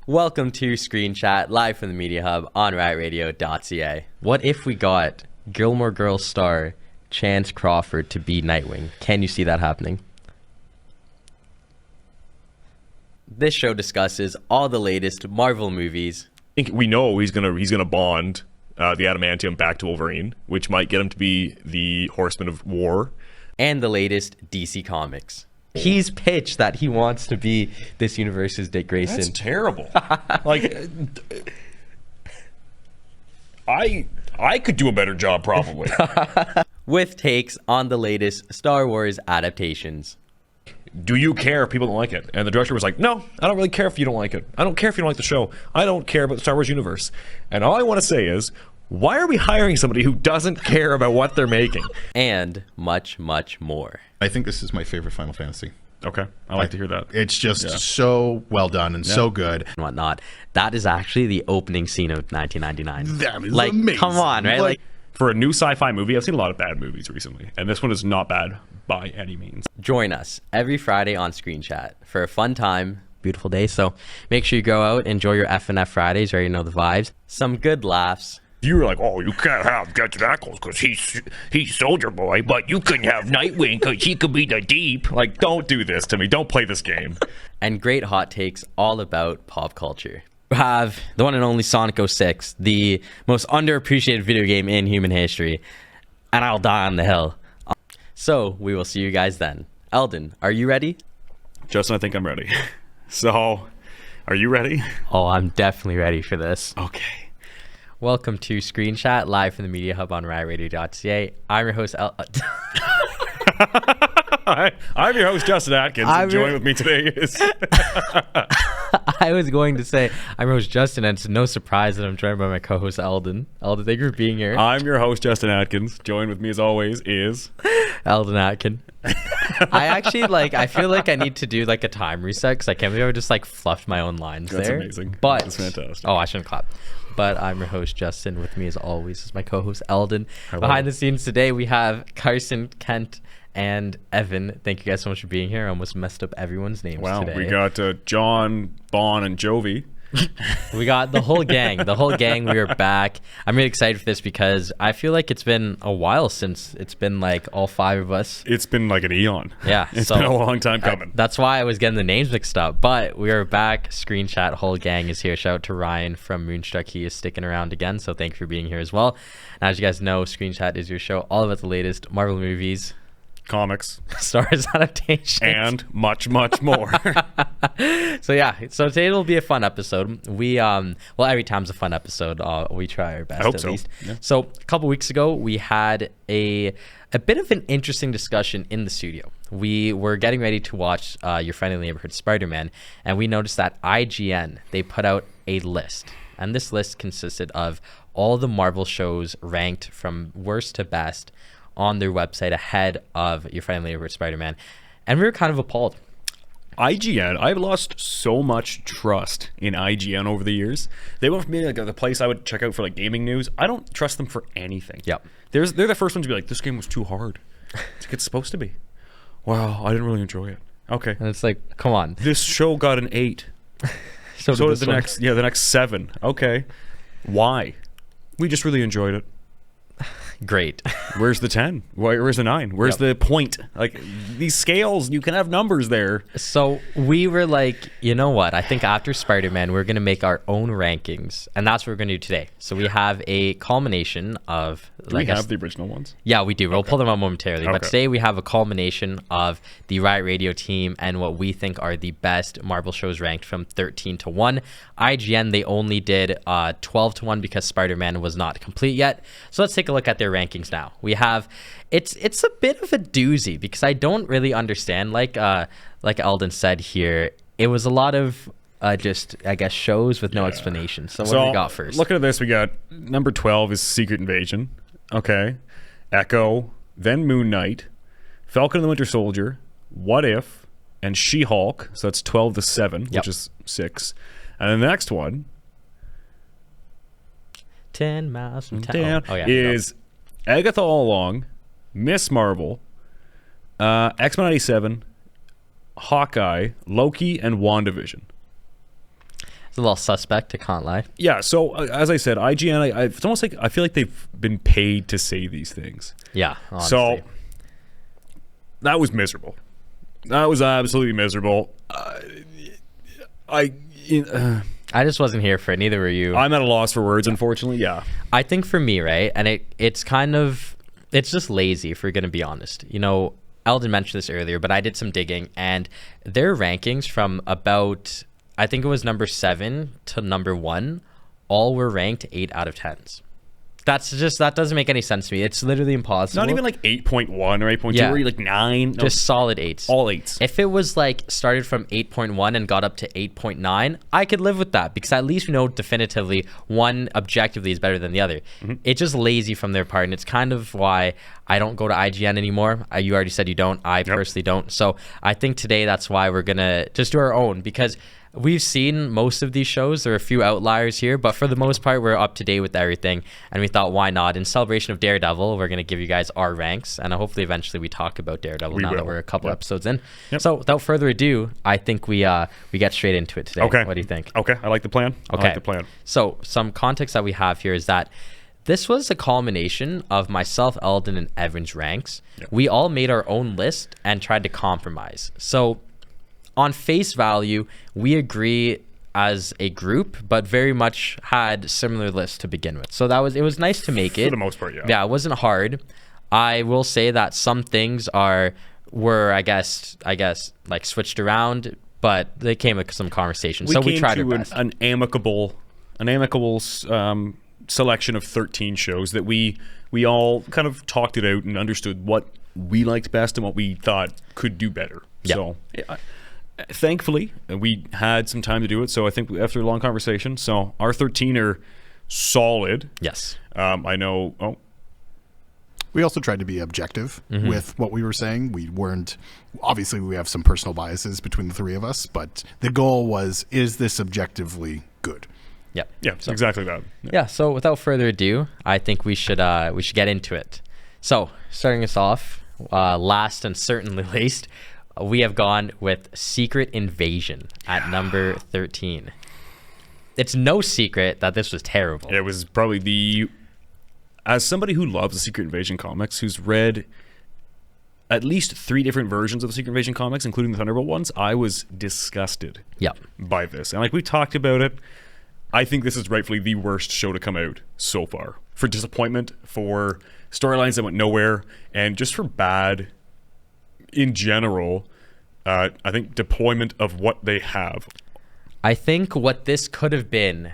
Welcome to Screen Chat, live from the Media Hub on rightradio.ca. What if we got Gilmore Girls star Chance Crawford to be Nightwing? Can you see that happening? This show discusses all the latest Marvel movies. I think we know he's gonna bond the adamantium back to Wolverine, which might get him to be the Horseman of War. And the latest DC Comics. He's pitched that he wants to be this universe's Dick Grayson. That's terrible. Like, I could do a better job probably. With takes on the latest Star Wars adaptations. Do you care if people don't like it? And the director was like, no, I don't really care if you don't like it. I don't care if you don't like the show. I don't care about the Star Wars universe. And all I want to say is, why are we hiring somebody who doesn't care about what they're making? And much, much more. I think this is my favorite Final Fantasy. Okay, I like to hear that. It's just so well done and so good. And whatnot. That is actually the opening scene of 1999. That is like, amazing. come on, right? Like, for a new sci-fi movie, I've seen a lot of bad movies recently, and this one is not bad by any means. join us every Friday on Screen Chat for a fun time. Beautiful day. So make sure you go out, enjoy your FNF Fridays. You already know the vibes. Some good laughs. You were like, oh, you can't have Jensen Ackles because he's Soldier Boy, but you couldn't have Nightwing because he could be the Deep. Like, don't do this to me. Don't play this game. And great hot takes all about pop culture. We have the one and only Sonic 06, the most underappreciated video game in human history. And I'll die on the hill. So we will see you guys then. Eldin, are you ready? Justin, I think I'm ready. So, are you ready? Oh, I'm definitely ready for this. Okay. Welcome to Screen Chat, live from the Media Hub on rightradio.ca. I'm your host, I'm your host, Justin Atkins. And joining with me today is... I was going to say, I'm your host, Justin, and it's no surprise that I'm joined by my co-host, Eldin. Eldin, thank you for being here. I'm your host, Justin Atkins. Joined with me, as always, is... Eldin Atkin. I actually, I feel like I need to do, a time reset, because I can't believe I just, fluffed my own lines there. That's amazing. But, That's fantastic. Oh, I shouldn't clap. But I'm your host, Justin. With me, as always, is my co-host, Eldin. Hello. Behind the scenes today, we have Carson, Kent, and Evan. Thank you guys so much for being here. I almost messed up everyone's names today. We got John, Bon, and Jovi. We got the whole gang. The whole gang. We are back. I'm really excited for this because I feel like it's been a while since it's been all five of us. It's been an eon. Yeah. It's been a long time coming. That's why I was getting the names mixed up. But we are back. Screen Chat. Whole gang is here. Shout out to Ryan from Moonstruck. He is sticking around again. So thank you for being here as well. And as you guys know, Screen Chat is your show all about the latest Marvel movies, comics, Star Wars adaptations, and much, much more. So today will be a fun episode. We every time's a fun episode. We try our best, I hope at so. least. Yeah. So a couple weeks ago, we had a bit of an interesting discussion in the studio. We were getting ready to watch Your Friendly Neighborhood Spider-Man, and we noticed that IGN, they put out a list, and this list consisted of all the Marvel shows ranked from worst to best on their website ahead of Your Friendly Neighborhood Spider-Man, and we were kind of appalled. IGN, I've lost so much trust in IGN over the years. They went from being the place I would check out for gaming news. I don't trust them for anything. Yep. They're the first ones to be like, this game was too hard. It's supposed to be. Wow, I didn't really enjoy it. Okay. And it's come on. This show got an 8. So did the next 7. Okay. Why? We just really enjoyed it. Great. Where's the 10? Where's the 9? Where's the point? These scales, you can have numbers there. So we were you know what? I think after Spider-Man, we're going to make our own rankings. And that's what we're going to do today. So we have a culmination of... Do we have the original ones? Yeah, we do. We'll pull them up momentarily. Okay. But today we have a culmination of the Riot Radio team and what we think are the best Marvel shows ranked from 13 to 1. IGN, they only did 12 to 1 because Spider-Man was not complete yet. So let's take a look at their rankings now. We have... It's a bit of a doozy because I don't really understand. Like Eldin said here, it was a lot of... just, I guess, shows with no explanation. So what do we got first? Looking at this, we got number 12 is Secret Invasion. Okay. Echo, then Moon Knight, Falcon and the Winter Soldier, What If, and She-Hulk. So that's 12 to 7, which is 6. And then the next one 10 miles from town. Is Agatha All Along, Miss Marvel, X-Men 97, Hawkeye, Loki, and WandaVision. it's a little suspect. I can't lie. Yeah. So as I said, IGN, it's almost like I feel like they've been paid to say these things. Yeah. Honestly. So that was miserable. That was absolutely miserable. I just wasn't here for it. Neither were you. I'm at a loss for words, unfortunately. Yeah. I think for me, right, and it's kind of, it's just lazy if we're going to be honest. You know, Eldin mentioned this earlier, but I did some digging, and their rankings from about, I think it was number 7 to number 1, all were ranked 8 out of 10s. That doesn't make any sense to me. It's literally impossible. Not even like 8.1 or 8.2, Yeah. or like 9. No, Just solid 8s. all 8s. If it was like started from 8.1 and got up to 8.9, I could live with that because at least we know definitively one objectively is better than the other. It's just lazy from their part, and it's kind of why I don't go to IGN anymore. You already said you don't. I personally don't. So I think today that's why we're going to just do our own, because we've seen most of these shows. There are a few outliers here, but for the most part, we're up to date with everything. And we thought, why not? In celebration of Daredevil, we're going to give you guys our ranks. And hopefully, eventually, we talk about Daredevil that we're a couple episodes in. So without further ado, I think we get straight into it today. Okay. What do you think? Okay. I like the plan. Okay. I like the plan. So some context that we have here is that this was a culmination of myself, Eldin, and Evan's ranks. We all made our own list and tried to compromise. So on face value, we agree as a group, but very much had similar lists to begin with. So it was nice to make it. For the most part, yeah. Yeah, it wasn't hard. I will say that some things were I guess like switched around, but they came with some conversation. So we tried our best. An amicable selection of 13 shows that we all kind of talked it out and understood what we liked best and what we thought could do better. Yeah. So thankfully, we had some time to do it. So I think after a long conversation, so our 13 are solid. Yes. I know. Oh, We also tried to be objective with what we were saying. We weren't, obviously we have some personal biases between the three of us, but the goal was, is this objectively good? Yep. yeah, exactly that. Yeah. So without further ado, I think we should get into it. So starting us off, last and certainly least, we have gone with Secret Invasion at number 13. It's no secret that this was terrible. It was probably as somebody who loves the Secret Invasion comics, who's read at least 3 different versions of the Secret Invasion comics, including the Thunderbolt ones, I was disgusted by this. And like we talked about it, I think this is rightfully the worst show to come out so far. For disappointment, for storylines that went nowhere, and just for bad, in general, I think deployment of what they have. I think what this could have been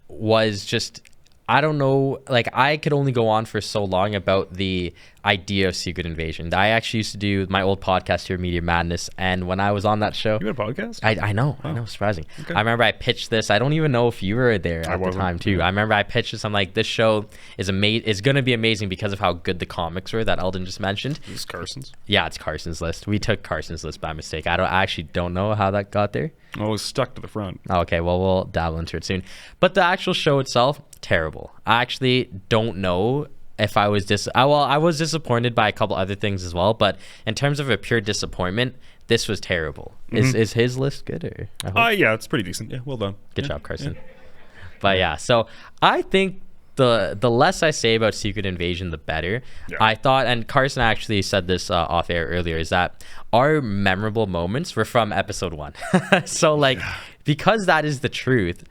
was just, I don't know, like I could only go on for so long about the idea of Secret Invasion. I actually used to do my old podcast here, Media Madness, and when I was on that show, You had a podcast? I know, surprising. Okay. I remember I pitched this. I don't even know if you were there at the time too. I remember I pitched this. I'm like, this show is going to be amazing because of how good the comics were that Eldin just mentioned. This is Carson's. Yeah, it's Carson's list. We took Carson's list by mistake. I actually don't know how that got there. Oh, it was stuck to the front. Okay, well, we'll dabble into it soon. But the actual show itself, terrible. I actually don't know if I was I was disappointed by a couple other things as well, but in terms of a pure disappointment, this was terrible. Is his list good? Or Yeah, it's pretty decent. Yeah, well done. Good job, Carson. But yeah, so I think the less I say about Secret Invasion, the better. Yeah. I thought, and Carson actually said this off air earlier, is that our memorable moments were from episode 1. So like, because that is the truth,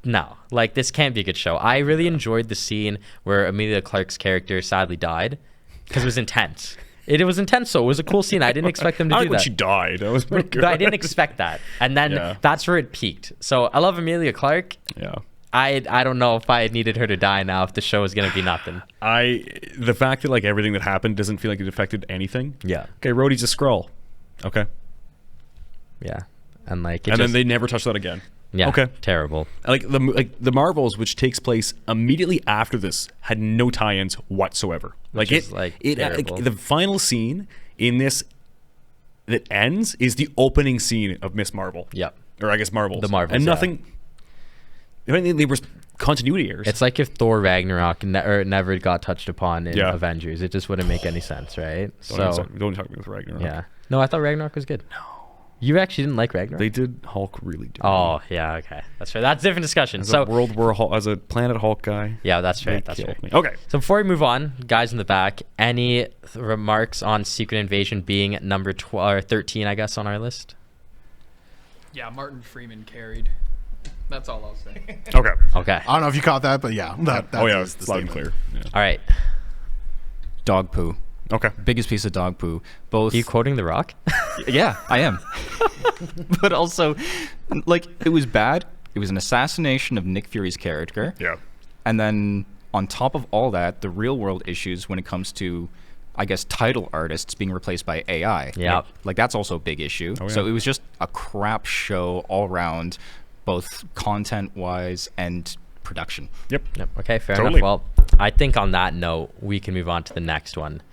no, like this can't be a good show. I really enjoyed the scene where Emilia Clarke's character sadly died because it was intense. It was intense, so it was a cool scene. I didn't expect them to do When that. she died. That was pretty good. But I didn't expect that. And then that's where it peaked. So I love Emilia Clarke. Yeah. I don't know if I needed her to die now if the show is going to be nothing. The fact that like everything that happened doesn't feel like it affected anything. Yeah. Okay, Rhodey's a Skrull. Okay. Yeah. And like then they never touched that again. Yeah. Okay. Terrible. Like the Marvels, which takes place immediately after this, had no tie-ins whatsoever. Which is, terrible. The final scene in this that ends is the opening scene of Miss Marvel. Yep. Or I guess Marvels. The Marvels. And yeah. nothing. I mean, they were continuity errors. It's like if Thor Ragnarok never got touched upon in Yeah. Avengers. It just wouldn't make any sense, right? Don't talk about Ragnarok. Yeah. No, I thought Ragnarok was good. No. You actually didn't like Ragnarok? They did Hulk really dirty. Oh, yeah, okay. That's right. That's a different discussion. As So, a World War Hulk, as a Planet Hulk guy. yeah, that's they right. That's killed right. me. Okay. So before we move on, guys in the back, any remarks on Secret Invasion being number 12 or 13, I guess, on our list? Yeah, Martin Freeman carried. That's all I'll say. Okay. Okay. I don't know if you caught that, but yeah. That Oh yeah, is the it's loud and statement. clear. Yeah. All right. Dog poo. Okay. Biggest piece of dog poo. Both. Are you quoting The Rock? Yeah, I am. But also, like, it was bad. It was an assassination of Nick Fury's character. Yeah. And then on top of all that, the real world issues when it comes to, I guess, title artists being replaced by AI. Yep. Like, that's also a big issue. Oh, yeah. So it was just a crap show all around, both content-wise and production. Yep. Yep. Okay, fair Totally. enough. Well, I think on that note, we can move on to the next one.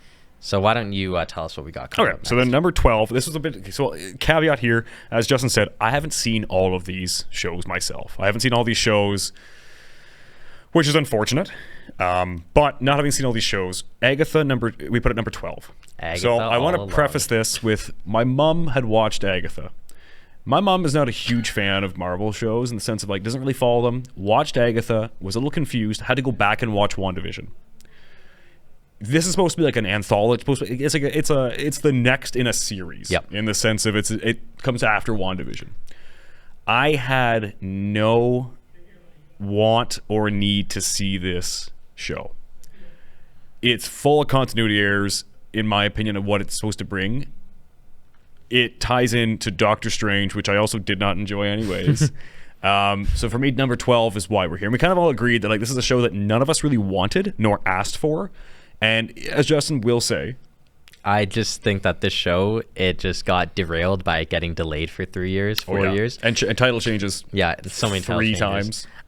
So why don't you tell us what we got coming Okay, up so next? then number 12, this was a bit, so caveat here, as Justin said, I haven't seen all of these shows myself. I haven't seen all these shows, which is unfortunate. But not having seen all these shows, Agatha, we put it number 12. Agatha so I want all to preface this with, my mom had watched Agatha. My mom is not a huge fan of Marvel shows in the sense of, like, doesn't really follow them. Watched Agatha, was a little confused, had to go back and watch WandaVision. This is supposed to be like an anthology. It's the next in a series. Yep. In the sense of it comes after WandaVision. I had no want or need to see this show. It's full of continuity errors, in my opinion, of what it's supposed to bring. It ties into Doctor Strange, which I also did not enjoy anyways. So for me, number 12 is why we're here. And we kind of all agreed that, like, this is a show that none of us really wanted nor asked for. And as Justin will say, I just think that this show, it just got derailed by getting delayed for 3 years, 4 years. and title changes. Yeah, so many title three changes.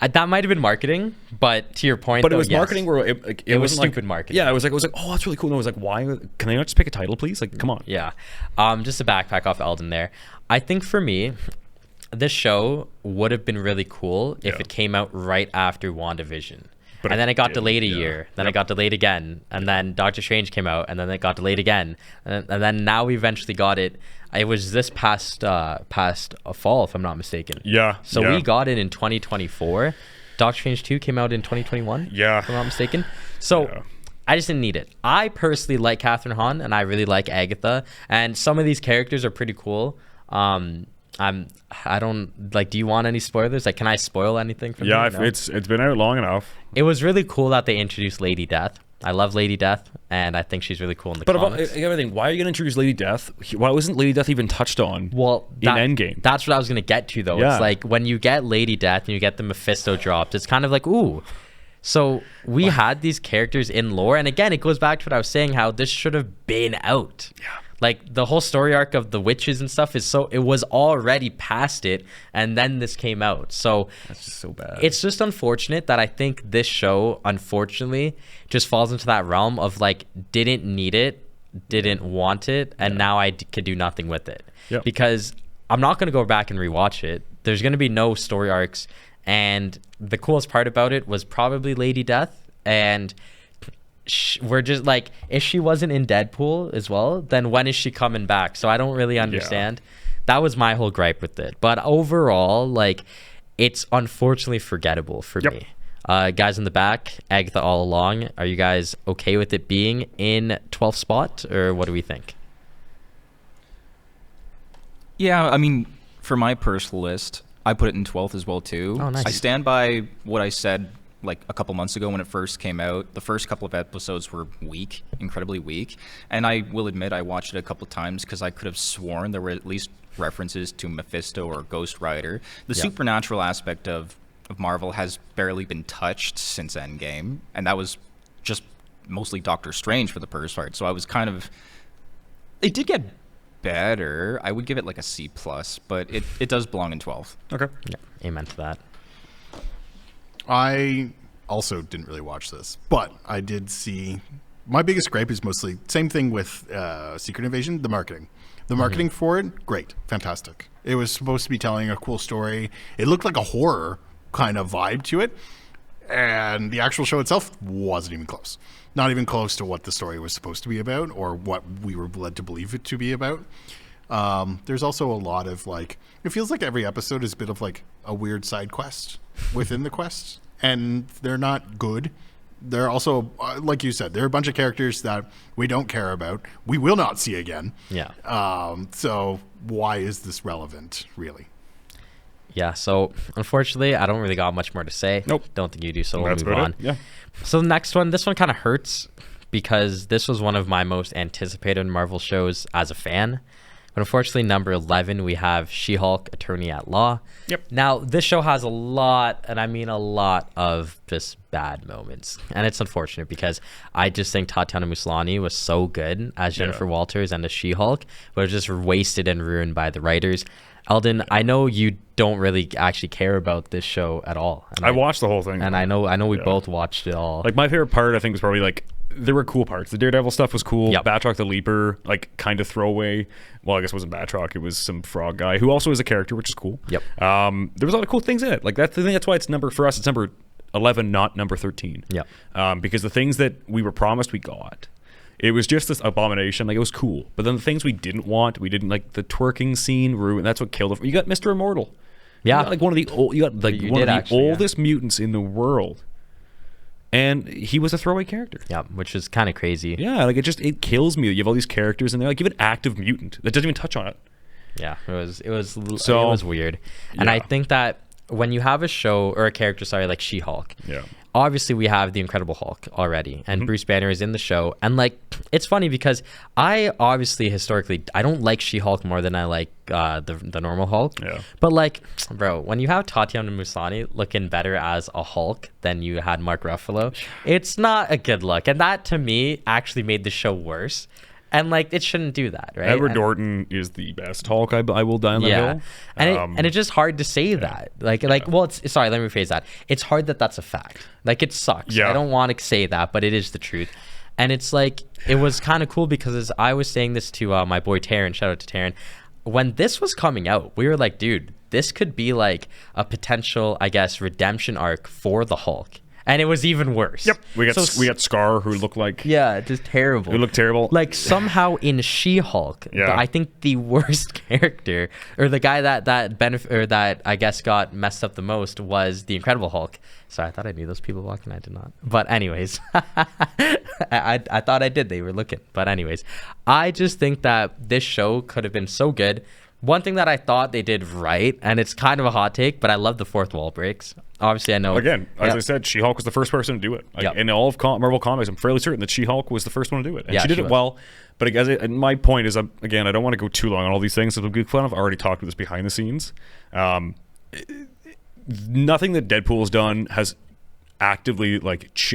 times. That might have been marketing, but to your point, But it though, was yes. marketing where it It was wasn't like- stupid marketing. Yeah, it was like, oh, that's really cool. And I was like, why? Can I not just pick a title, please? Like, come on. Yeah. Just to backpack off Eldin there, I think for me, this show would have been really cool if Yeah. it came out right after WandaVision. But And it then it got didn't, delayed a yeah. year. Then Yep. it got delayed again. And then Doctor Strange came out. And then it got delayed again. And then now we eventually got it. It was this past a fall, if I'm not mistaken. Yeah. So yeah. we got it in 2024. Doctor Strange 2 came out in 2021. Yeah. If I'm not mistaken. So Yeah. I just didn't need it. I personally like Catherine Hahn, and I really like Agatha. And some of these characters are pretty cool. I don't like. Do you want any spoilers? Like, can I spoil anything from Yeah, here? No? it's been out long enough. It was really cool that they introduced Lady Death. I love Lady Death, and I think she's really cool in the But comics. everything, why are you going to introduce Lady Death? Why wasn't Lady Death even touched on Well, in Endgame? That's what I was going to get to, though. Yeah. It's like when you get Lady Death and you get the Mephisto dropped, it's kind of like, ooh. So we had these characters in lore. And again, it goes back to what I was saying, how this should have been out. Yeah. Like the whole story arc of the witches and stuff it was already past it. And then this came out. So That's just so bad. it's just unfortunate that I think this show, unfortunately, just falls into that realm of like, didn't need it, didn't want it, and now I could do nothing with it. Yep. Because I'm not going to go back and rewatch it. There's going to be no story arcs. And the coolest part about it was probably Lady Death. And we're just like, if she wasn't in Deadpool as well, then when is she coming back? So I don't really understand. That was my whole gripe with it. But overall, like, it's unfortunately forgettable for Yep. me. Guys in the back, Agatha all along. Are you guys okay with it being in 12th spot, or what do we think? Yeah, I mean, for my personal list, I put it in 12th as well, too. Oh, nice. I stand by what I said like a couple months ago when it first came out. The first couple of episodes were weak, incredibly weak. And I will admit I watched it a couple of times because I could have sworn there were at least references to Mephisto or Ghost Rider. The supernatural aspect of Marvel has barely been touched since Endgame. And that was just mostly Doctor Strange for the first part. So I was kind of... It did get better. I would give it like a C+, but it does belong in 12th. Okay. Yeah, amen to that. I also didn't really watch this, but I did see. My biggest gripe is mostly same thing with Secret Invasion, the marketing. The marketing for it, great, fantastic. It was supposed to be telling a cool story. It looked like a horror kind of vibe to it, and the actual show itself wasn't even close. Not even close to what the story was supposed to be about or what we were led to believe it to be about. There's also a lot of like, it feels like every episode is a bit of like a weird side quest within the quest, and they're not good. They're also, like you said, there are a bunch of characters that we don't care about. We will not see again. Yeah. So why is this relevant, really? Yeah, so unfortunately, I don't really got much more to say. Nope. Don't think you do, so we'll That's move about on. it. Yeah. So the next one, this one kind of hurts because this was one of my most anticipated Marvel shows as a fan. But unfortunately, number 11, we have She-Hulk, Attorney at Law. Yep. Now, this show has a lot, and I mean a lot, of just bad moments. And it's unfortunate because I just think Tatiana Maslany was so good as Jennifer Walters and as She-Hulk, but it was just wasted and ruined by the writers. Eldin, I know you don't really actually care about this show at all. And I watched the whole thing. And I know we both watched it all. Like, my favorite part, I think, was probably like, there were cool parts. The Daredevil stuff was cool. Yep. Batroc the Leaper, like, kind of throwaway. Well, I guess it wasn't Batroc. It was some frog guy who also is a character, which is cool. Yep. There was a lot of cool things in it. Like, that's the thing. That's why it's for us, it's number 11, not number 13. Yep. Because the things that we were promised, we got. It was just this abomination. Like, it was cool. But then the things we didn't want, we didn't like. The twerking scene ruined. That's what killed it. You got Mr. Immortal. Yeah. You got, like, one of the oldest mutants in the world. And he was a throwaway character. Yeah, which is kind of crazy. Yeah, like it kills me. You have all these characters, and they're like, give an active mutant that doesn't even touch on it. Yeah, it was weird. And I think that when you have a show or a character, like She-Hulk, obviously we have the Incredible Hulk already, and Bruce Banner is in the show. And like, it's funny because I obviously historically I don't like She-Hulk more than I like the normal Hulk. Yeah. But like, bro, when you have Tatiana Maslany looking better as a Hulk than you had Mark Ruffalo, it's not a good look. And that to me actually made the show worse. And like, it shouldn't do that, right? Edward Norton is the best Hulk. I will die on that hill. And it's just hard to say that. Well, sorry, let me rephrase that. It's hard that that's a fact. Like, it sucks. Yeah. I don't want to say that, but it is the truth. And it's like, it was kind of cool because as I was saying this to my boy Taryn, shout out to Taryn, when this was coming out, we were like, dude, this could be like a potential, I guess, redemption arc for the Hulk. And it was even worse. Yep. We got Scar, who looked like just terrible. Who looked terrible. Like, somehow in She-Hulk, I think the worst character, or the guy that I guess got messed up the most, was the Incredible Hulk. Sorry, I thought I knew those people walking. I did not. But anyways, I thought I did. They were looking. But anyways, I just think that this show could have been so good. One thing that I thought they did right, and it's kind of a hot take, but I love the fourth wall breaks. Obviously, I know. Again, as I said, She-Hulk was the first person to do it. Like, in all of Marvel Comics, I'm fairly certain that She-Hulk was the first one to do it. And she did it well. But and my point is, again, I don't want to go too long on all these things. I've already talked about this behind the scenes. Nothing that Deadpool's done has actively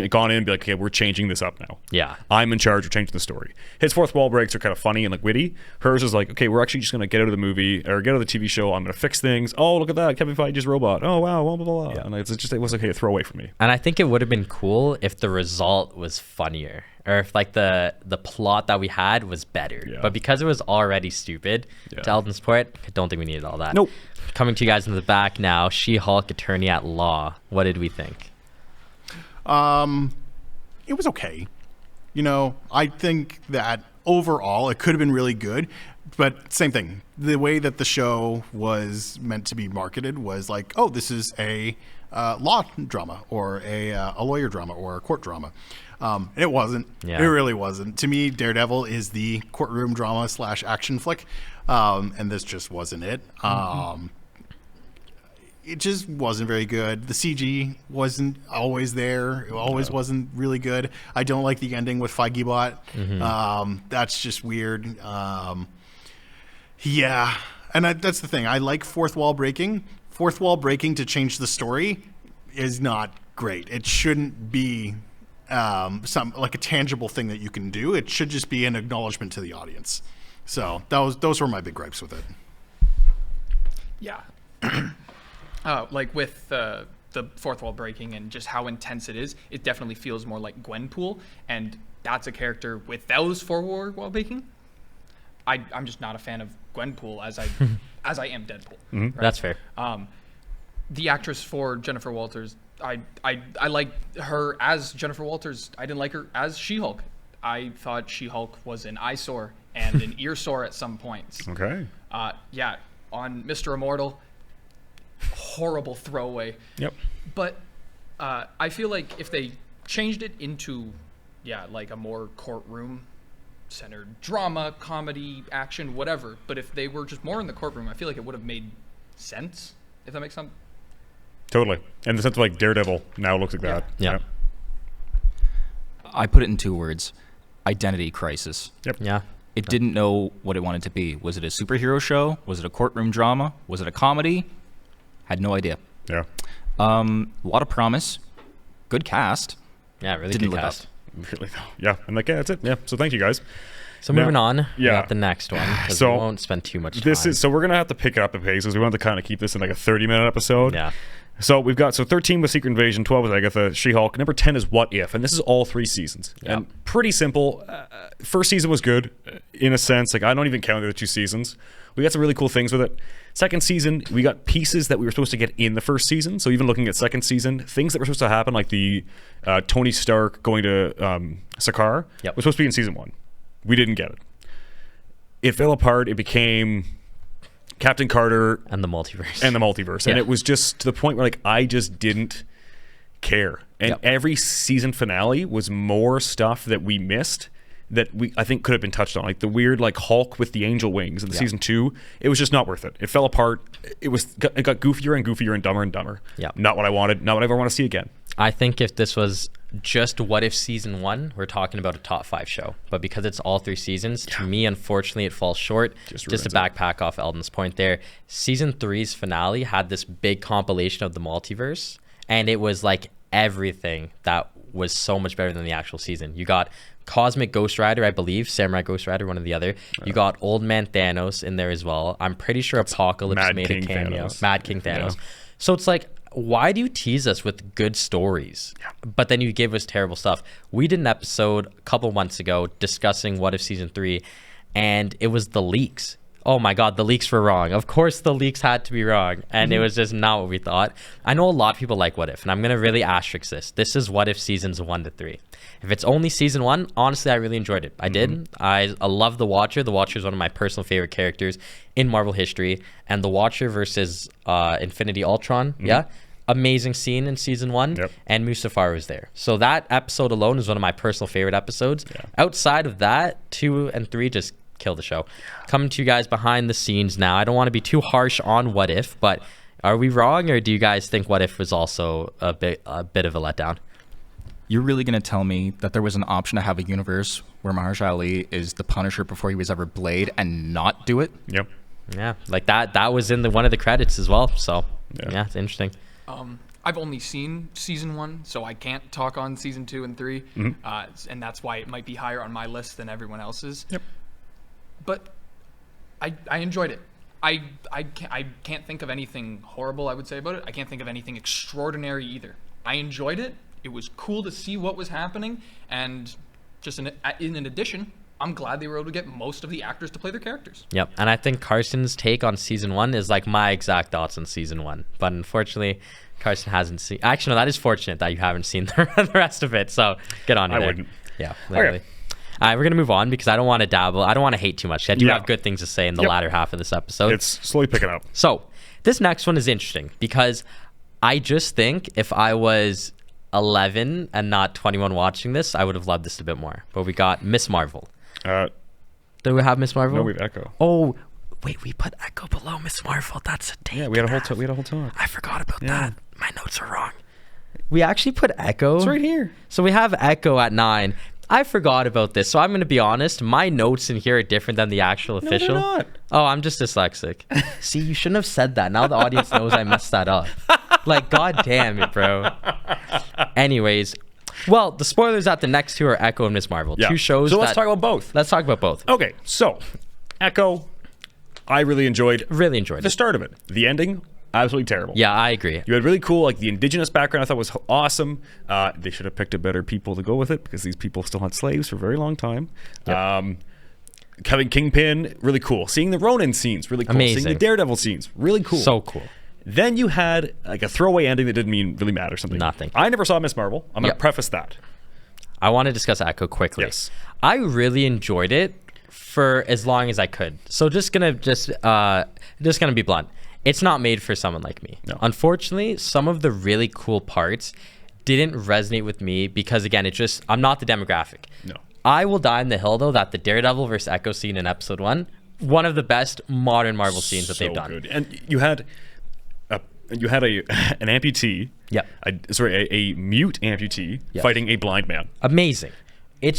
gone in and be like, okay, we're changing this up now. Yeah. I'm in charge of changing the story. His fourth wall breaks are kind of funny and like witty. Hers is like, okay, we're actually just going to get out of the movie or get out of the TV show. I'm going to fix things. Oh, look at that. Kevin Feige's robot. Oh, wow. Blah, blah, blah. Yeah. And it was okay, a throwaway for me. And I think it would have been cool if the result was funnier or if like the plot that we had was better. Yeah. But because it was already stupid, to Eldin's point, I don't think we needed all that. Nope. Coming to you guys in the back now, She-Hulk, Attorney at Law. What did we think? It was okay. I think that overall it could have been really good, but same thing. The way that the show was meant to be marketed was like, oh, this is a law drama or a lawyer drama or a court drama. It wasn't. Yeah. It really wasn't. To me, Daredevil is the courtroom drama / action flick, and this just wasn't it. It just wasn't very good. The CG wasn't always there. It always wasn't really good. I don't like the ending with Feigebot. That's just weird. And that's the thing. I like fourth wall breaking. Fourth wall breaking to change the story is not great. It shouldn't be some like a tangible thing that you can do. It should just be an acknowledgement to the audience. So those were my big gripes with it. Yeah. Like with the fourth wall breaking and just how intense it is, it definitely feels more like Gwenpool, and that's a character with those fourth wall breaking. I'm just not a fan of Gwenpool as I am Deadpool. Right? That's fair. The actress for Jennifer Walters, I like her as Jennifer Walters. I didn't like her as She-Hulk. I thought She-Hulk was an eyesore, and an ear sore at some points. Okay. Yeah, on Mr. Immortal, horrible throwaway. Yep. But I feel like if they changed it into, like a more courtroom-centered drama, comedy, action, whatever. But if they were just more in the courtroom, I feel like it would have made sense, if that makes sense. Totally. And the sense of like Daredevil now looks like that. Yeah. Yep. I put it in 2 words: identity crisis. Yep. Yeah. It didn't know what it wanted to be. Was it a superhero show? Was it a courtroom drama? Was it a comedy? Had no idea. Yeah. A lot of promise. Good cast. Yeah, really Didn't good live up. cast. Really though. Yeah. And like, yeah, that's it. Yeah. So thank you guys. So Now- moving on, we yeah. got the next one, because So, we won't spend too much time. This is so we're gonna have to pick up the pace because we want to kind of keep this in like a 30-minute episode. Yeah. So we've got 13 was Secret Invasion, 12 was Agatha, She-Hulk, number 10 is What If, and this is all 3 seasons. Yep. And pretty simple. First season was good in a sense. Like I don't even count the other 2 seasons. We got some really cool things with it. Second season, we got pieces that we were supposed to get in the first season. So even looking at second season, things that were supposed to happen, like the Tony Stark going to Sakaar, Yep. was supposed to be in season 1. We didn't get it. It fell apart. It became Captain Carter And the multiverse. and the multiverse. And Yeah. it was just to the point where like I just didn't care. And Yep. every season finale was more stuff that we missed that I think could have been touched on. Like the weird like Hulk with the angel wings in the season 2. It was just not worth it. It fell apart. It got goofier and goofier and dumber. Yep. Not what I wanted. Not what I ever want to see again. I think if this was just What If season 1, we're talking about a top 5 show. But because it's all 3 seasons, to me, unfortunately, it falls short. Just to ruins it. backpack off Eldon's point there, season 3's finale had this big compilation of the multiverse, and it was like everything that was so much better than the actual season. You got Cosmic Ghost Rider, I believe, Samurai Ghost Rider, one or the other. You got Old Man Thanos in there as well. I'm pretty sure Apocalypse Mad made King a cameo. Thanos. Mad King Thanos. Yeah. So it's like, why do you tease us with good stories, but then you give us terrible stuff? We did an episode a couple months ago discussing What If season 3, and it was the leaks. Oh my God, the leaks were wrong. Of course the leaks had to be wrong, and it was just not what we thought. I know a lot of people like What If, and I'm going to really asterisk this. This is What If seasons 1 to 3. If it's only season 1, honestly, I really enjoyed it. I did. I love The Watcher. The Watcher is one of my personal favorite characters in Marvel history, and The Watcher versus Infinity Ultron, amazing scene in season 1. Yep. And Mustafar was there. So that episode alone is one of my personal favorite episodes. Outside of that, 2 and 3 just kill the show. Coming to you guys behind the scenes now. I don't want to be too harsh on What If, but are we wrong, or do you guys think What If was also a bit of a letdown? You're really going to tell me that there was an option to have a universe where Mahershala Ali is the Punisher before he was ever Blade and not do it? Yep. Yeah, like that was in one of the credits as well. So yeah, it's interesting. I've only seen season 1, so I can't talk on season 2 and 3, and that's why it might be higher on my list than everyone else's. Yep. But I enjoyed it. I can't think of anything horrible I would say about it. I can't think of anything extraordinary either. I enjoyed it. It was cool to see what was happening, and just in addition, I'm glad they were able to get most of the actors to play their characters. Yep, and I think Carson's take on season 1 is like my exact thoughts on season 1. But unfortunately, Carson hasn't seen. Actually, no, that is fortunate that you haven't seen the rest of it. So get on you I there. wouldn't. Yeah, literally. All right, we're gonna move on because I don't want to dabble. I don't want to hate too much. I do Yeah. have good things to say in the latter half of this episode. It's slowly picking up. So this next one is interesting because I just think if I was 11 and not 21 watching this, I would have loved this a bit more. But we got Miss Marvel. Do we have Miss Marvel? No, we have Echo. Oh, wait, we put Echo below Miss Marvel. That's a take. Yeah, we had a whole talk. I forgot about that. My notes are wrong. We actually put Echo. It's right here. So we have Echo at 9. I forgot about this, so I'm going to be honest. My notes in here are different than the actual official. they're not. Oh, I'm just dyslexic. See, you shouldn't have said that. Now the audience knows I messed that up. Like, god damn it, bro. Anyways, well, the spoilers at the next 2 are Echo and Miss Marvel. Yeah. 2 shows. So let's talk about both. Let's talk about both. Okay, so Echo, I really enjoyed Really enjoyed the it. start of it. The ending, absolutely terrible. Yeah, I agree. You had really cool, like the indigenous background I thought was awesome. They should have picked a better people to go with it because these people still had slaves for a very long time. Kevin Kingpin, really cool. Seeing the Ronin scenes, really cool. Amazing. Seeing the Daredevil scenes, really cool. So cool. Then you had like a throwaway ending that didn't really matter something. Nothing. I never saw Miss Marvel. I'm going to Yep. preface that. I want to discuss Echo quickly. Yes. I really enjoyed it for as long as I could. So just gonna be blunt. It's not made for someone like me. No. Unfortunately, some of the really cool parts didn't resonate with me because again, I'm not the demographic. No. I will die on the hill though that the Daredevil versus Echo scene in episode 1, one of the best modern Marvel scenes that they've done. Good. And you had an amputee. Yep. A mute amputee Yep. fighting a blind man. Amazing. And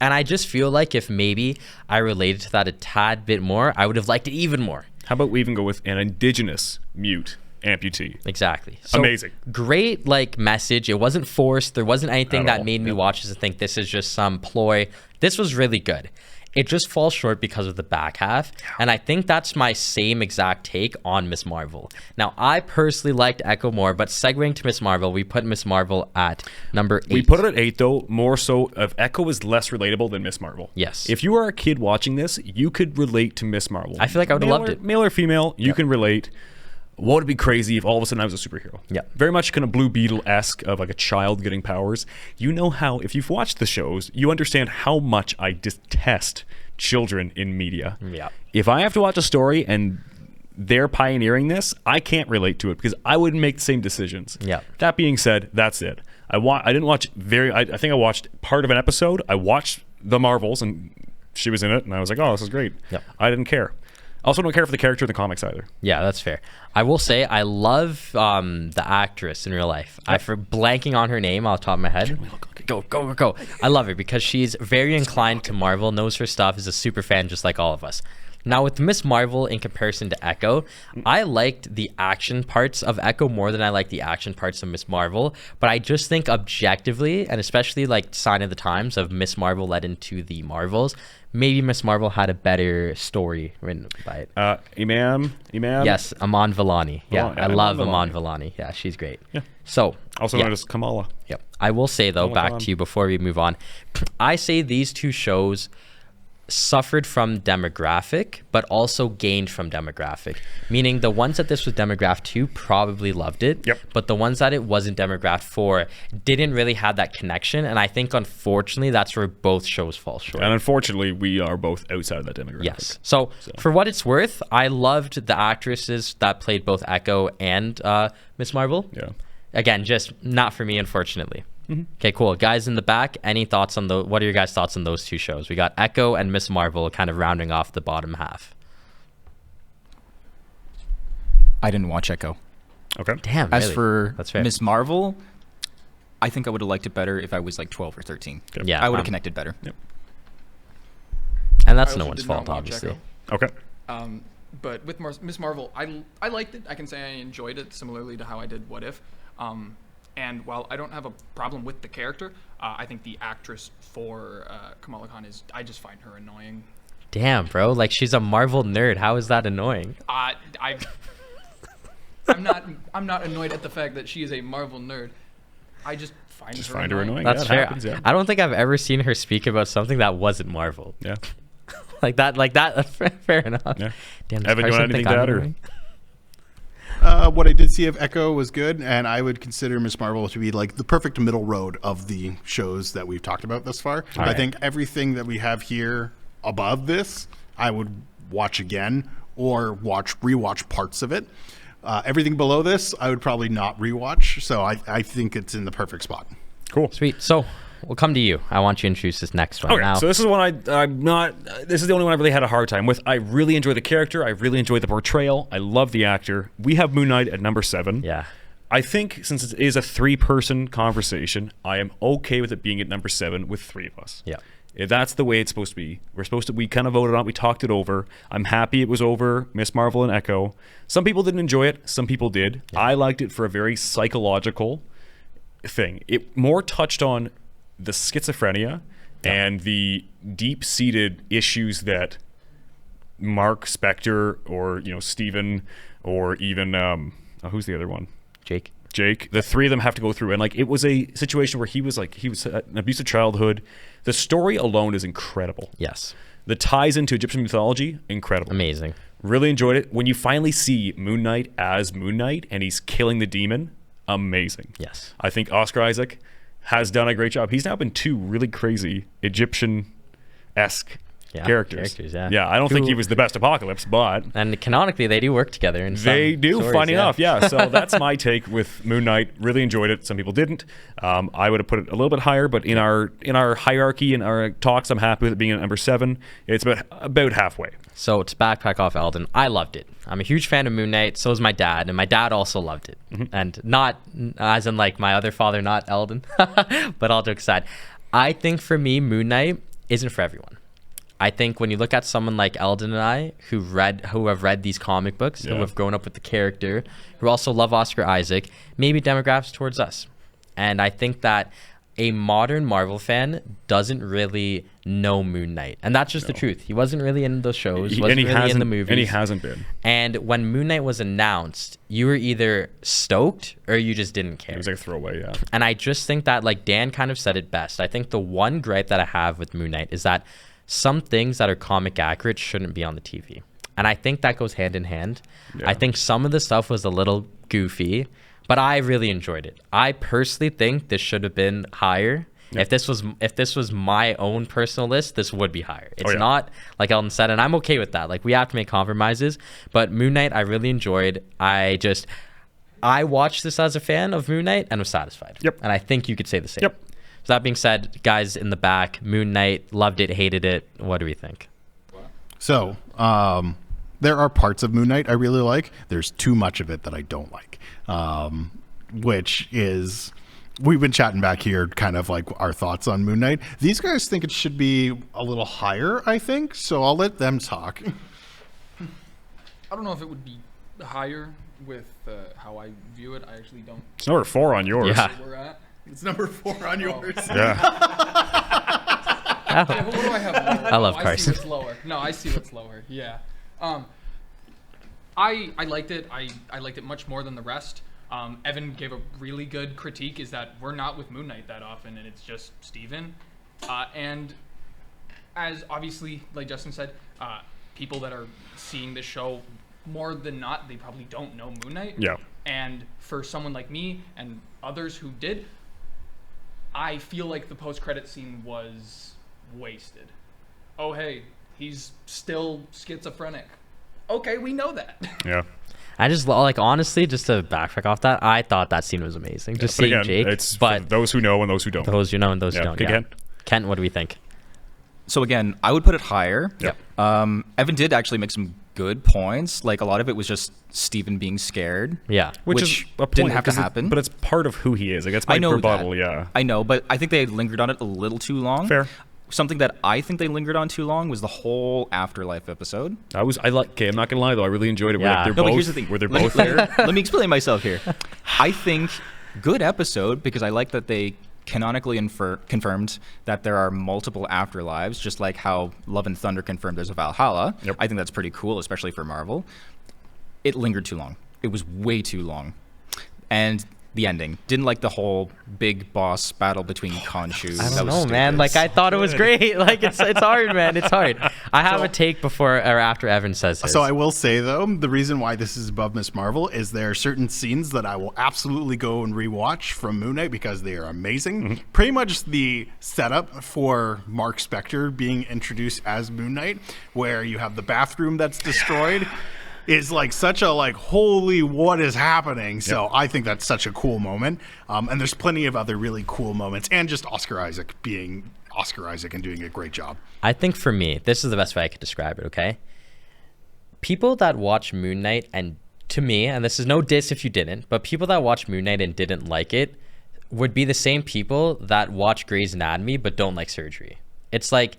I just feel like if maybe I related to that a tad bit more, I would have liked it even more. How about we even go with an indigenous mute amputee? Exactly. So, Amazing. Great message. It wasn't forced. There wasn't anything At that all. made me Yep. watch this and think this is just some ploy. This was really good. It just falls short because of the back half. And I think that's my same exact take on Miss Marvel. Now, I personally liked Echo more, but segueing to Miss Marvel, we put Miss Marvel at number 8. We put it at 8, though, more so of Echo is less relatable than Miss Marvel. Yes. If you are a kid watching this, you could relate to Miss Marvel. I feel like I would've loved it. Male or female, you can relate. What would be crazy if all of a sudden I was a superhero? Yeah. Very much kind of Blue Beetle-esque of like a child getting powers. You know how, if you've watched the shows, you understand how much I detest children in media. Yeah. If I have to watch a story and they're pioneering this, I can't relate to it because I wouldn't make the same decisions. Yeah. That being said, that's it. I didn't watch I think I watched part of an episode. I watched The Marvels and she was in it and I was like, oh, this is great. Yep. I didn't care. I also don't care for the character in the comics either. Yeah, that's fair. I will say I love the actress in real life. For blanking on her name off the top of my head. Go. I love her because she's very inclined to Marvel, knows her stuff, is a super fan just like all of us. Now with Miss Marvel in comparison to Echo, I liked the action parts of Echo more than I liked the action parts of Miss Marvel. But I just think objectively, and especially like sign of the times of Miss Marvel led into the Marvels, maybe Miss Marvel had a better story written by it. Imam? Yes, Aman Vellani. Yeah, Vellani. I love Aman Aman Vellani. Yeah, she's great. Yeah. So Also yeah. known as Kamala. Yep. I will say though, my back God. to you before we move on, I say these two shows suffered from demographic, but also gained from demographic. Meaning the ones that this was demograph 2 probably loved it, Yep. but the ones that it wasn't demograph 4 didn't really have that connection. And I think unfortunately that's where both shows fall short. And unfortunately, we are both outside of that demographic. Yes. So for what it's worth, I loved the actresses that played both Echo and Miss Marvel. Yeah. Again, just not for me, unfortunately. Okay, cool. Guys in the back, any thoughts on what are your guys' thoughts on those two shows? We got Echo and Miss Marvel kind of rounding off the bottom half. I didn't watch Echo. Okay. Damn. As really? for That's fair. Miss Marvel, I think I would have liked it better if I was like 12 or 13. Yeah, I would have connected better. and that's I no also one's did not fault, watch obviously. Echo. Okay. But with Miss Marvel, I liked it. I can say I enjoyed it similarly to how I did What If. And while I don't have a problem with the character, I think the actress for Kamala Khan I just find her annoying. Damn, bro. Like she's a Marvel nerd. How is that annoying? I'm not annoyed at the fact that she is a Marvel nerd. I just find her annoying. That's Yeah, it fair. happens, yeah. I don't think I've ever seen her speak about something that wasn't Marvel. Yeah. Like that. Fair enough. Yeah. Damn, does Evan, you want Carson anything think to I'm add, or? annoying? What I did see of Echo was good, and I would consider Miss Marvel to be like the perfect middle road of the shows that we've talked about thus far. I right. think everything that we have here above this, I would watch again or rewatch parts of it. Everything below this, I would probably not rewatch. So I think it's in the perfect spot. Cool. Sweet. So we'll come to you. I want you to introduce this next one. Okay, Now, so this is one I'm not. This is the only one I really had a hard time with. I really enjoy the character. I really enjoy the portrayal. I love the actor. We have Moon Knight at number 7. yeah. I think since it is a 3-person conversation, I am okay with it being at number 7 with 3 of us. Yeah. If that's the way it's supposed to be. We kind of voted on it. We talked it over. I'm happy it was over Miss Marvel and Echo. Some people didn't enjoy it. Some people did. Yeah. I liked it for a very psychological thing. It more touched on the schizophrenia and the deep-seated issues that Mark Spector or Steven or even who's the other one? Jake. The 3 of them have to go through, and like it was a situation where he was an abusive childhood. The story alone is incredible. Yes. The ties into Egyptian mythology, incredible. Amazing. Really enjoyed it. When you finally see Moon Knight as Moon Knight and he's killing the demon, amazing. Yes. I think Oscar Isaac has done a great job. He's now been 2 really crazy Egyptian-esque characters. Yeah. Yeah, I don't think he was the best Apocalypse, but And canonically, they do work together. In they some do, stories, funny enough. Yeah, so that's my take with Moon Knight. Really enjoyed it. Some people didn't. I would have put it a little bit higher, but in our hierarchy, in our talks, I'm happy with it being at number 7. It's about halfway. So to backpack off Eldin, I loved it. I'm a huge fan of Moon Knight. So is my dad, and my dad also loved it. And not as in like my other father, not Eldin, but all jokes aside, I think for me, Moon Knight isn't for everyone. I think when you look at someone like Eldin and I, who have read these comic books, who have grown up with the character, who also love Oscar Isaac, maybe demographics towards us. And I think that a modern Marvel fan doesn't really know Moon Knight. And that's just the truth. He wasn't really in those shows, wasn't really in the movies. And he hasn't been. And when Moon Knight was announced, you were either stoked or you just didn't care. It was like a throwaway, yeah. And I just think that, like Dan kind of said it best, I think the one gripe that I have with Moon Knight is that some things that are comic accurate shouldn't be on the TV. And I think that goes hand in hand. Yeah. I think some of the stuff was a little goofy, but I really enjoyed it. I personally think this should have been higher. Yeah. If this was my own personal list, this would be higher. It's not, like Eldin said, and I'm okay with that. Like, we have to make compromises. But Moon Knight, I really enjoyed. I watched this as a fan of Moon Knight and was satisfied. Yep. And I think you could say the same. Yep. So that being said, guys in the back, Moon Knight, loved it, hated it. What do we think? So, there are parts of Moon Knight I really like. There's too much of it that I don't like, which is, we've been chatting back here kind of like our thoughts on Moon Knight. These guys think it should be a little higher, I think, so I'll let them talk. I don't know if it would be higher with how I view it. I actually don't. It's number 4 on yours. Yeah. Where we're at. It's number 4 on yours. Yeah. Yeah, but what do I have lower? I love I Carson. see what's lower. No, I see what's lower. Yeah. I liked it. I liked it much more than the rest. Evan gave a really good critique, is that we're not with Moon Knight that often, and it's just Steven. And as obviously, like Justin said, people that are seeing this show, more than not, they probably don't know Moon Knight. Yeah. And for someone like me and others who did, I feel like the post-credit scene was wasted. Oh, hey, he's still schizophrenic. Okay, we know that. Yeah. I just, like, honestly, just to backtrack off that, I thought that scene was amazing. Just But seeing again, Jake. it's But for those who know and those who don't. those you know and those who don't. Okay, Yeah. Kent? Kent, what do we think? So again, I would put it higher. Yep. Evan did actually make some good points. Like, a lot of it was just Steven being scared. Yeah. Which is a point, didn't have to 'cause happen. but it's part of who he is. Like, that's my I know rebuttal, that. yeah. I know, but I think they lingered on it a little too long. Fair. Something that I think they lingered on too long was the whole Afterlife episode. Okay, I'm not gonna lie though, I really enjoyed it. Yeah. They're No, both, but here's the thing. Were they Let me- both there? Let me explain myself here. I think good episode, because I like that they canonically confirmed that there are multiple afterlives, just like how Love and Thunder confirmed there's a Valhalla. Yep. I think that's pretty cool, especially for Marvel. It lingered too long. It was way too long. And the ending. Didn't like the whole big boss battle between Khonshu. I That don't was know, stupid. man. Like, I thought it was great. Like, it's hard, man. It's hard. I have a take before or after Evan says his. So I will say, though, the reason why this is above Miss Marvel is there are certain scenes that I will absolutely go and rewatch from Moon Knight because they are amazing. Pretty much the setup for Mark Spector being introduced as Moon Knight, where you have the bathroom that's destroyed, is like such a like, holy, what is happening? So I think that's such a cool moment. And there's plenty of other really cool moments, and just Oscar Isaac being Oscar Isaac and doing a great job. I think for me, this is the best way I could describe it, okay? People that watch Moon Knight, and to me, and this is no diss if you didn't, but people that watch Moon Knight and didn't like it would be the same people that watch Grey's Anatomy but don't like surgery. It's like,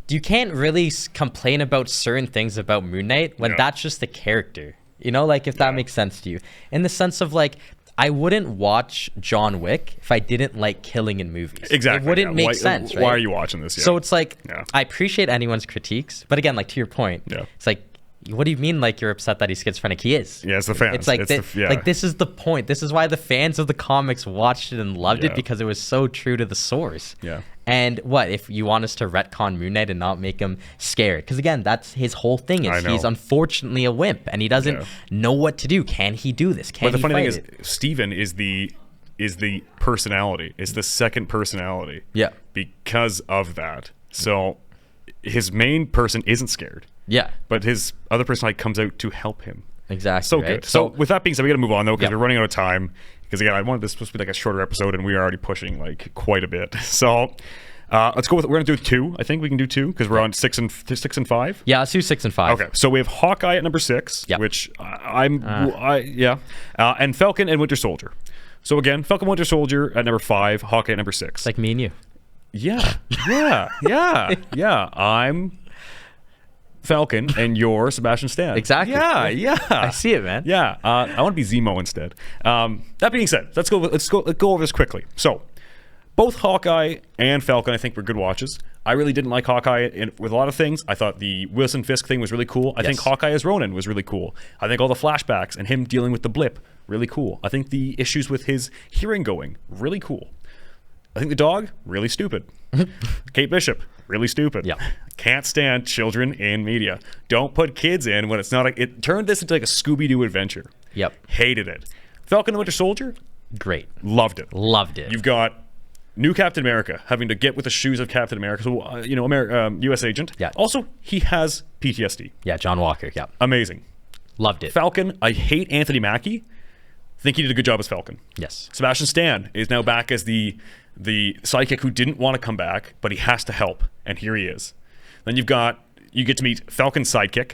you can't really complain about certain things about Moon Knight when that's just the character. You know, like, if that makes sense to you. In the sense of, like, I wouldn't watch John Wick if I didn't like killing in movies. Exactly. It wouldn't make Why, sense, right? Why are you watching this? So it's like, Yeah. I appreciate anyone's critiques, but again, like, to your point, it's like, what do you mean, like, you're upset that he's schizophrenic? He is. Yeah, it's the fans. It's like, like, this is the point. This is why the fans of the comics watched it and loved it, because it was so true to the source. Yeah. And what if you want us to retcon Moon Knight and not make him scared? Because again, that's his whole thing. I Is know. he's unfortunately a wimp and he doesn't know what to do. Can he do this? Can But the he funny thing fight is, it? Steven is the personality. It's the second personality. Yeah. Because of that. So his main person isn't scared, Yeah, but his other personality comes out to help him. exactly. So right? good. So with that being said, we got to move on though because Yeah. we're running out of time. Because again, I wanted this supposed to be like a shorter episode, and we are already pushing like quite a bit. So let's go with. We're gonna do 2. I think we can do 2 because we're on 6 and 5. Yeah, let's do 6 and 5. Okay, so we have Hawkeye at number 6, Yep. which and Falcon and Winter Soldier. So again, Falcon, Winter Soldier at number 5, Hawkeye at number 6. It's like me and you. Yeah. I'm Falcon, and you're Sebastian Stan. Exactly. Yeah. I see it, man. Yeah, I want to be Zemo instead. That being said, let's go over this quickly. So, both Hawkeye and Falcon, I think, were good watches. I really didn't like Hawkeye with a lot of things. I thought the Wilson Fisk thing was really cool. I think Yes. Hawkeye as Ronin was really cool. I think all the flashbacks and him dealing with the blip, really cool. I think the issues with his hearing going, really cool. I think the dog, really stupid. Kate Bishop, really stupid. Yeah. Can't stand children in media. Don't put kids in when it's not it turned this into like a Scooby-Doo adventure. Yep. Hated it. Falcon and Winter Soldier, Great. loved it. Loved it. You've got new Captain America having to get with the shoes of Captain America. So, U.S. agent. Yeah. Also, he has PTSD. Yeah, John Walker. Yeah. Amazing. Loved it. Falcon, I hate Anthony Mackie. Think he did a good job as Falcon. Yes. Sebastian Stan is now back as the sidekick who didn't want to come back, but he has to help, and here he is. Then you get to meet Falcon's sidekick,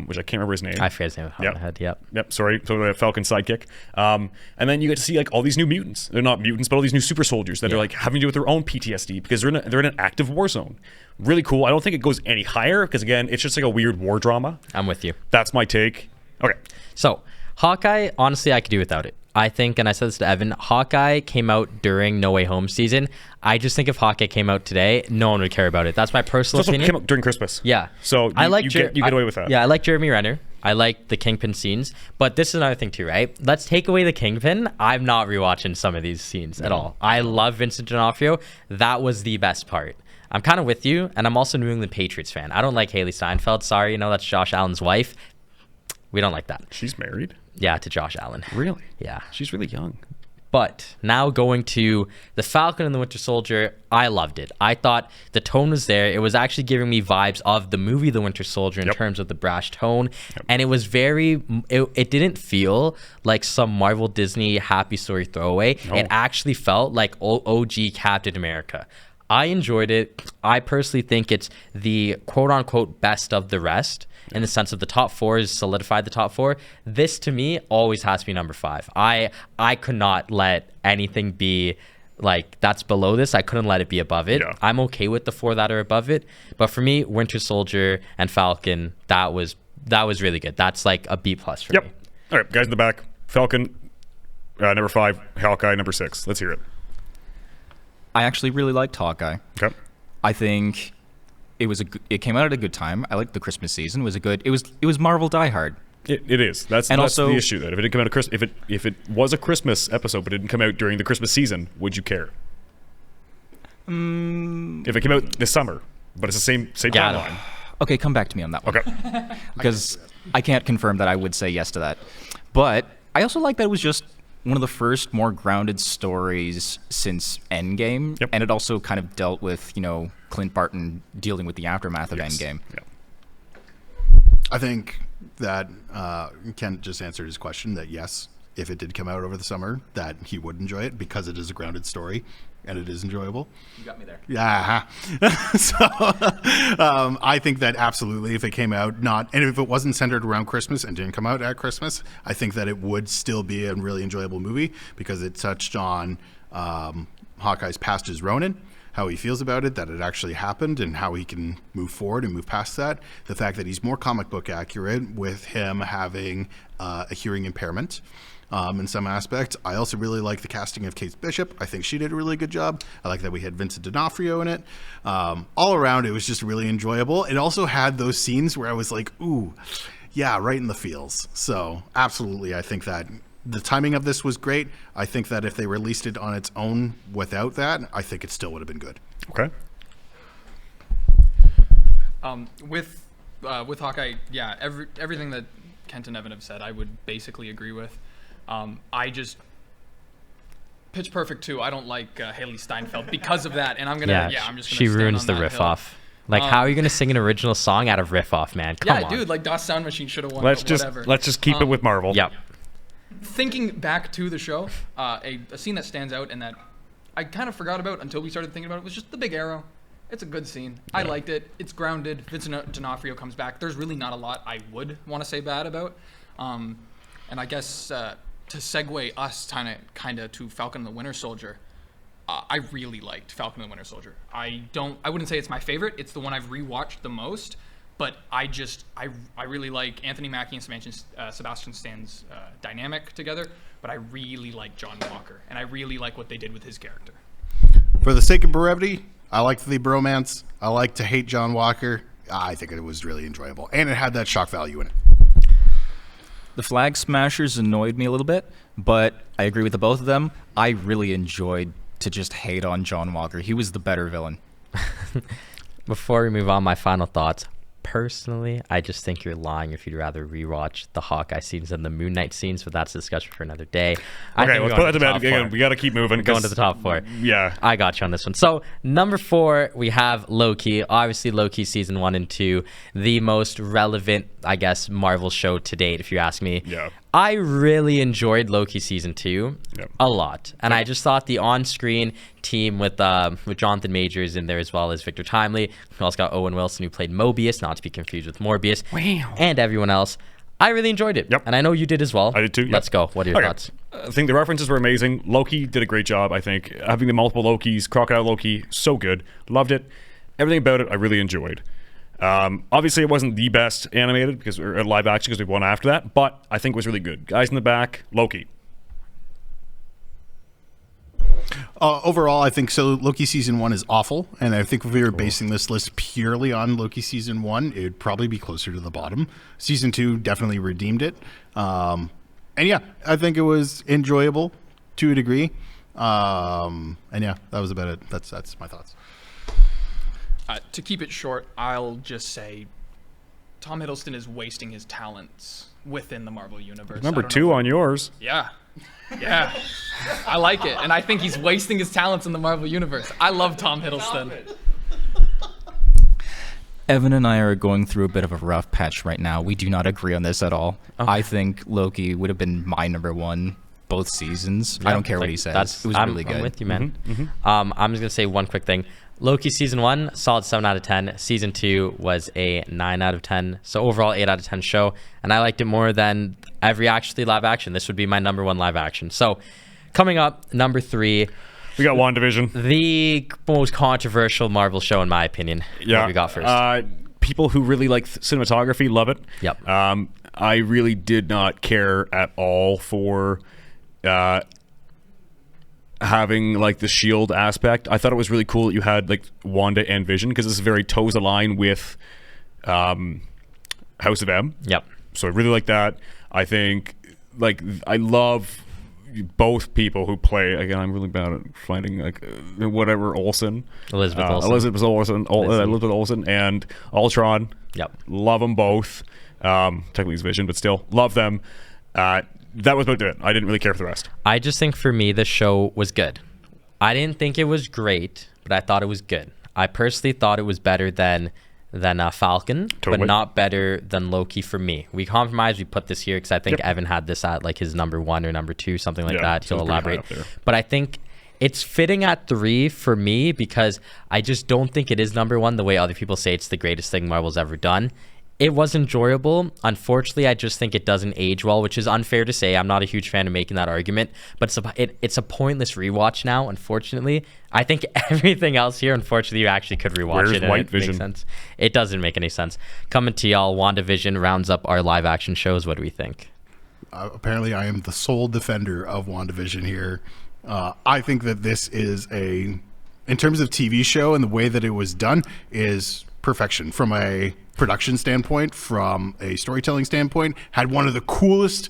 which I can't remember his name. I forget his name off my head. Yep. Yep, sorry. So Falcon's sidekick. And then you get to see like all these new mutants. They're not mutants, but all these new super soldiers that are like having to do with their own PTSD because they're in an active war zone. Really cool. I don't think it goes any higher because again, it's just like a weird war drama. I'm with you. That's my take. Okay. So, Hawkeye, honestly, I could do without it. I think, and I said this to Evan, Hawkeye came out during No Way Home season. I just think if Hawkeye came out today, no one would care about it. That's my personal It's also opinion. came out during Christmas. Yeah. So you get away with that. Yeah, I like Jeremy Renner. I like the Kingpin scenes. But this is another thing too, right? Let's take away the Kingpin. I'm not rewatching some of these scenes at all. I love Vincent D'Onofrio. That was the best part. I'm kind of with you, and I'm also a New England Patriots fan. I don't like Haley Steinfeld. Sorry, that's Josh Allen's wife. We don't like that. She's married? Yeah, to Josh Allen. Really? Yeah. She's really young. But now going to the Falcon and the Winter Soldier, I loved it. I thought the tone was there. It was actually giving me vibes of the movie The Winter Soldier in terms of the brash tone. And it was it didn't feel like some Marvel Disney happy story throwaway. No. It actually felt like OG Captain America. I enjoyed it. I personally think it's the quote unquote best of the rest. In the sense of the top 4 is solidified the top 4. This to me always has to be number 5. I could not let anything be like that's below this. I couldn't let it be above it. Yeah. I'm okay with the 4 that are above it. But for me, Winter Soldier and Falcon, that was really good. That's like a B+ for me. All right, guys in the back. Falcon, number 5. Hawkeye, number 6. Let's hear it. I actually really liked Hawkeye. Okay. I think it came out at a good time. I liked the Christmas season. It was Marvel Die Hard. It is. That's also the issue. That if it didn't come out if it was a Christmas episode but it didn't come out during the Christmas season, would you care? If it came out this summer, but it's the same timeline. Okay, come back to me on that one. Okay. Because I can't confirm that I would say yes to that. But I also like that it was just one of the first more grounded stories since Endgame. Yep. And it also kind of dealt with, Clint Barton dealing with the aftermath of Endgame. Yeah. I think that Ken just answered his question that yes, if it did come out over the summer, that he would enjoy it because it is a grounded story and it is enjoyable. You got me there. Yeah. So I think that absolutely if it came out and if it wasn't centered around Christmas and didn't come out at Christmas, I think that it would still be a really enjoyable movie because it touched on Hawkeye's past as Ronin, how he feels about it, that it actually happened, and how he can move forward and move past that. The fact that he's more comic book accurate with him having a hearing impairment in some aspects. I also really like the casting of Kate Bishop. I think she did a really good job. I like that we had Vincent D'Onofrio in it. All around, it was just really enjoyable. It also had those scenes where I was like, ooh, yeah, right in the feels. So absolutely, I think that the timing of this was great. I think that if they released it on its own without that, I think it still would have been good. Okay. With Hawkeye, yeah, everything that Kent and Evan have said, I would basically agree with. I just Pitch Perfect 2. I don't like Haley Steinfeld because of that, and I'm just gonna She stand ruins on the that riff hill. off. Like, how are you gonna sing an original song out of riff off, man? Come on. Dude, like DOS Sound Machine should have won. Let's whatever. just keep it with Marvel. Yep. Thinking back to the show, a scene that stands out and that I kind of forgot about until we started thinking about it was just the big arrow. It's a good scene. I liked it. It's grounded. Vincent D'Onofrio comes back. There's really not a lot I would want to say bad about. And I guess to segue us kind of to Falcon and the Winter Soldier, I really liked Falcon and the Winter Soldier. I wouldn't say it's my favorite. It's the one I've rewatched the most. But I really like Anthony Mackie and Sebastian Stan's dynamic together. But I really like John Walker, and I really like what they did with his character. For the sake of brevity, I liked the bromance. I like to hate John Walker. I think it was really enjoyable, and it had that shock value in it. The Flag Smashers annoyed me a little bit, but I agree with the both of them. I really enjoyed to just hate on John Walker. He was the better villain. Before we move on, my final thoughts. Personally, I just think you're lying if you'd rather rewatch the Hawkeye scenes than the Moon Knight scenes, but that's a discussion for another day. Okay, let's put that to bed. Again, we got to keep moving. Going to the top 4. Yeah. I got you on this one. So, number 4, we have Loki. Obviously, Loki season 1 and 2, the most relevant, I guess, Marvel show to date, if you ask me. Yeah. I really enjoyed Loki season 2 a lot, and I just thought the on-screen team with Jonathan Majors in there as well as Victor Timely. We also got Owen Wilson who played Mobius, not to be confused with Morbius, and everyone else. I really enjoyed it, and I know you did as well. I did too. Yep. Let's go. What are your thoughts? I think the references were amazing. Loki did a great job. I think having the multiple Lokis, Crocodile Loki, so good. Loved it. Everything about it, I really enjoyed. Obviously, it wasn't the best animated or live action because we won after that, but I think it was really good. Guys in the back, Loki. Overall, I think so. Loki season 1 is awful, and I think if we were basing this list purely on Loki season 1, it would probably be closer to the bottom. Season 2 definitely redeemed it, and yeah, I think it was enjoyable to a degree. And yeah, that was about it. That's my thoughts. To keep it short, I'll just say Tom Hiddleston is wasting his talents within the Marvel Universe. Number 2 on yours. Yeah. I like it. And I think he's wasting his talents in the Marvel Universe. I love Tom Hiddleston. Evan and I are going through a bit of a rough patch right now. We do not agree on this at all. Okay. I think Loki would have been my number 1 both seasons. I don't care what he says. It was really good. I'm with you, man. I'm just going to say one quick thing. Loki season 1, solid 7 out of 10. Season 2 was a 9 out of 10. So overall, 8 out of 10 show. And I liked it more than every actually live action. This would be my number 1 live action. So coming up, number 3. We got WandaVision. The most controversial Marvel show, in my opinion. Yeah. What we got first? People who really like cinematography love it. Yep. I really did not care at all for having like the shield aspect. I thought it was really cool that you had like Wanda and Vision because it's very toes align with House of M. Yep. So I really like that. I think like I love both people who play. Again, I'm really bad at finding like whatever Olsen. Elizabeth Olsen and Ultron. Yep. Love them both. Technically it's Vision, but still love them. That was about it. I didn't really care for the rest. I just think for me, the show was good. I didn't think it was great, but I thought it was good. I personally thought it was better than Falcon, totally. But not better than Loki for me. We compromised. We put this here because I think Evan had this at like his number 1 or number 2, something like that. He'll elaborate. But I think it's fitting at 3 for me because I just don't think it is number 1 the way other people say it's the greatest thing Marvel's ever done. It was enjoyable. Unfortunately, I just think it doesn't age well, which is unfair to say. I'm not a huge fan of making that argument, but it's a pointless rewatch now, unfortunately. I think everything else here, unfortunately, you actually could rewatch it. Where's White Vision? Vision? Makes sense. It doesn't make any sense. Coming to y'all, WandaVision rounds up our live action shows. What do we think? Apparently, I am the sole defender of WandaVision here. I think that this is in terms of TV show and the way that it was done, is perfection from a production standpoint, from a storytelling standpoint. Had one of the coolest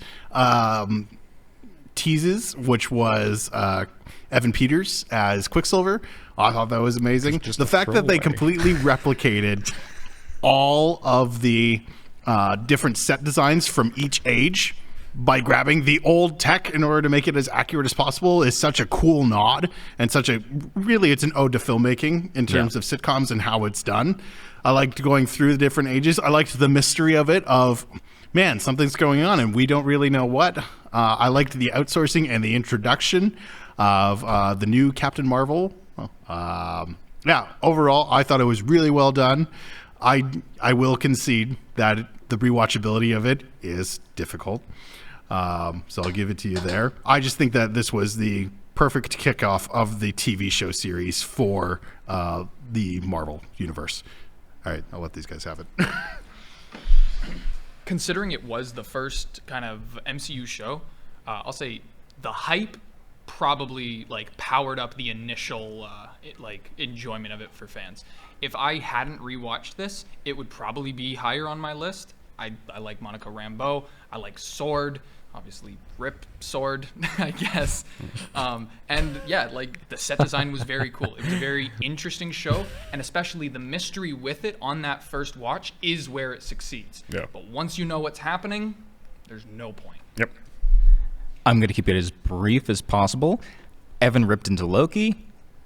teases, which was Evan Peters as Quicksilver. I thought that was amazing. Just the fact that they completely replicated all of the different set designs from each age by grabbing the old tech in order to make it as accurate as possible is such a cool nod, and it's an ode to filmmaking in terms of sitcoms and how it's done. I liked going through the different ages. I liked the mystery of it, of, man, something's going on and we don't really know what. I liked the outsourcing and the introduction of the new Captain Marvel. Overall, I thought it was really well done. I will concede that the rewatchability of it is difficult. So I'll give it to you there. I just think that this was the perfect kickoff of the TV show series for the Marvel universe. All right, I'll let these guys have it. Considering it was the first kind of MCU show, I'll say the hype probably like powered up the initial enjoyment of it for fans. If I hadn't rewatched this, it would probably be higher on my list. I like Monica Rambeau. I like Sword, obviously Rip Sword, I guess. And yeah, like the set design was very cool. It was a very interesting show, and especially the mystery with it on that first watch is where it succeeds. Yeah. But once you know what's happening, there's no point. Yep. I'm going to keep it as brief as possible. Evan ripped into Loki.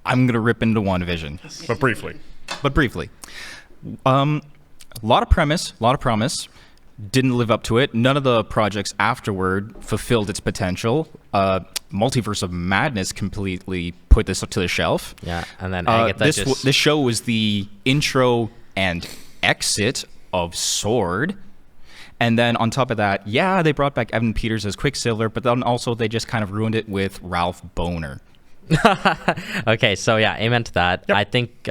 I'm going to rip into WandaVision. But briefly. A lot of promise. Didn't live up to it. None of the projects afterward fulfilled its potential. Multiverse of Madness completely put this up to the shelf. Yeah, and then this show was the intro and exit of Sword. And then on top of that, they brought back Evan Peters as Quicksilver, but then also they just kind of ruined it with Ralph Boner. Okay, so yeah, amen to that. Yep. I think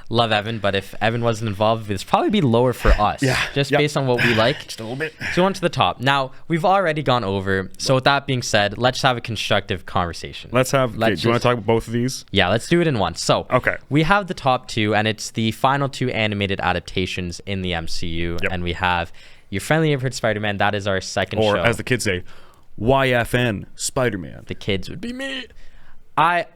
love Evan, but if Evan wasn't involved, it'd probably be lower for us. Based on what we like. Just a little bit. So on to the top. Now, we've already gone over. So with that being said, let's have a constructive conversation. Do you want to talk about both of these? Yeah, let's do it in one. So okay, we have the top two, and it's the final two animated adaptations in the MCU. Yep. And we have Your Friendly Neighborhood Spider-Man. That is our second show. Or as the kids say, YFN Spider-Man. The kids would be me.